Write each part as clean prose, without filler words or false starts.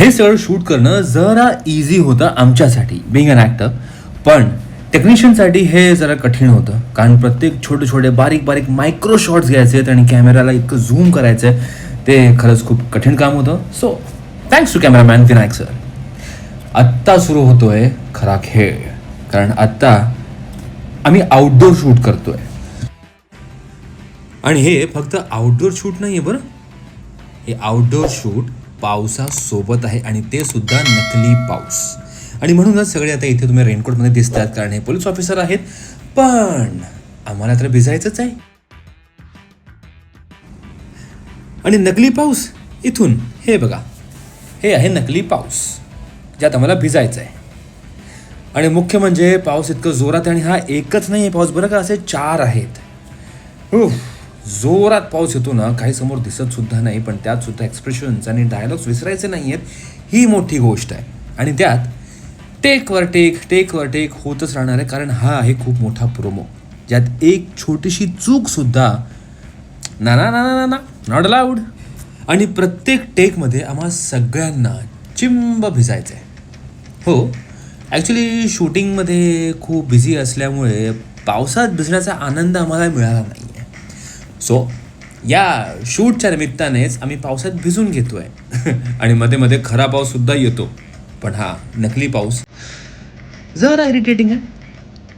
हे सगळं शूट करणं जरा इझी होतं आमच्यासाठी बिंग अन ॲक्टर, पण टेक्निशियनसाठी हे जरा कठीण होतं, कारण प्रत्येक छोटे छोटे बारीक बारीक मायक्रो शॉट्स घ्यायचे आहेत आणि कॅमेराला इतकं झूम करायचं आहे, ते खरंच खूप कठीण काम होतं. So thanks to cameraman Vinayak sir. आत्ता सुरू होतोय खरा खेळ, कारण आत्ता आम्ही आउटडोर शूट करतोय. आणि हे फक्त आउटडोर शूट नाही आहे बरं, हे आउटडोर शूट पावसासोबत आहे, आणि ते सुद्धा नकली पाऊस. आणि म्हणूनच सगळे आता इथे तुम्ही रेनकोटमध्ये दिसतात, कारण हे पोलीस ऑफिसर आहेत, पण आम्हाला तर भिजायचंच आहे. आणि नकली पाऊस इथून हे बघा, हे आहे नकली पाऊस ज्यात आम्हाला भिजायचं आहे. आणि मुख्य म्हणजे पाऊस इतकं जोरात आहे, आणि हा एकच नाही आहे पाऊस बरं का, असे 4 आहेत. जोरात पाऊस येतो ना, काही समोर दिसत सुद्धा नाही, पण त्यात सुद्धा एक्सप्रेशन्स आणि डायलॉग्स विसरायचे नाही आहेत, ही मोठी गोष्ट आहे. आणि त्यात टेकवर टेक होतच राहणार आहे, कारण हा आहे खूप मोठा प्रोमो, ज्यात एक छोटीशी चूक सुद्धा ना ना ना ना ना नॉट अलाउड. आणि प्रत्येक टेकमध्ये आम्हा सगळ्यांना चिंब भिजायचं आहे. हो, ॲक्च्युली शूटिंगमध्ये खूप बिझी असल्यामुळे पावसात भिजण्याचा आनंद आम्हाला मिळाला नाही आहे. सो या शूटच्या निमित्तानेच आम्ही पावसात भिजून घेतो आहे. आणि मध्ये मध्ये खरा पाऊससुद्धा येतो, पण हा नकली पाऊस जरा इरिटेटिंग आहे,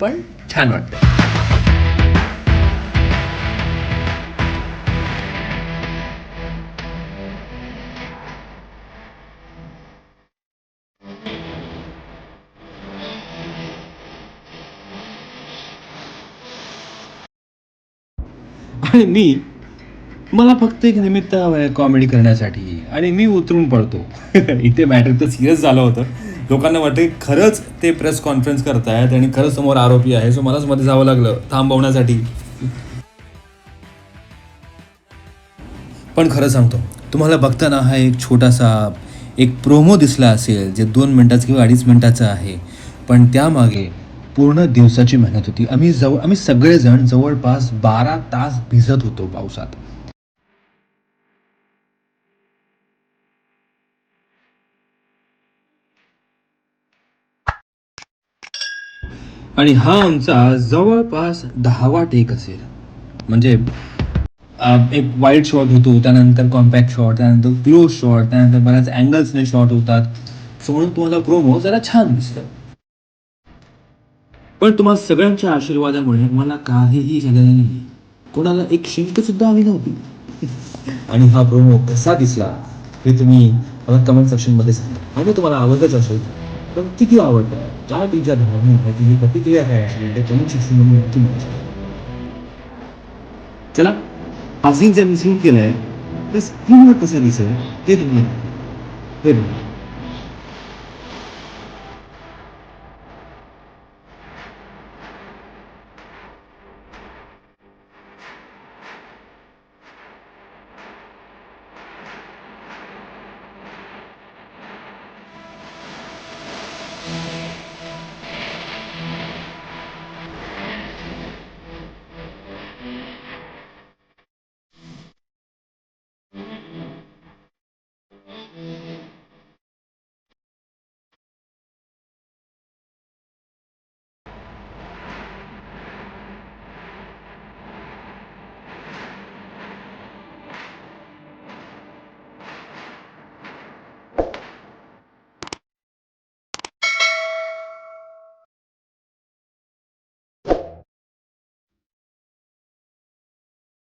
पण छान वाटतं. आणि मला फक्त एक निमित्त हवं आहे कॉमेडी करण्यासाठी, आणि मी उतरून पडतो. इथे मॅटर तर सिरियस झालं होतं. लोकांना वाटते खरंच ते प्रेस कॉन्फरन्स करतायत आणि खरंच समोर आरोपी आहे, सो मलाच मध्ये जावं लागलं थांबवण्यासाठी. पण खरं सांगतो तुम्हाला, बघताना हा एक छोटासा एक प्रोमो दिसला असेल, जे 2 मिनिटाचं किंवा 2.5 मिनिटाचं आहे, पण त्यामागे पूर्ण दिवसाची मेहनत होती. आम्ही सगळेजण जवळपास 12 तास भिजत होतो पावसात. आणि हा आमचा जवळपास 10वा टेक असेल. म्हणजे एक वाईड शॉट होतो, त्यानंतर कॉम्पॅक्ट शॉट, त्यानंतर क्लोज शॉट, त्यानंतर बऱ्याच अँगल्सने शॉट होतात. सो म्हणून तुम्हाला प्रोमो जरा छान दिसतं. पण तुम्हाला सगळ्यांच्या आशीर्वादामुळे मला काहीही झालेलं नाही, कोणाला एक शिंक सुद्धा आली नव्हती. आणि हा प्रोमो कसा दिसला हे तुम्ही मला कमेंट सेक्शनमध्ये सांगा. आणि तुम्हाला आवडतच असेल तर किती आवडतं, काय तुमच्या भावना तुम्ही प्रतिक्रिया काय असेल ते कमेंट सेक्शनमध्ये नक्की नोंदवा. चला, हा सीन जर मी सीन केलंय तर स्क्रीनवर कसं दिसेल ते तुम्ही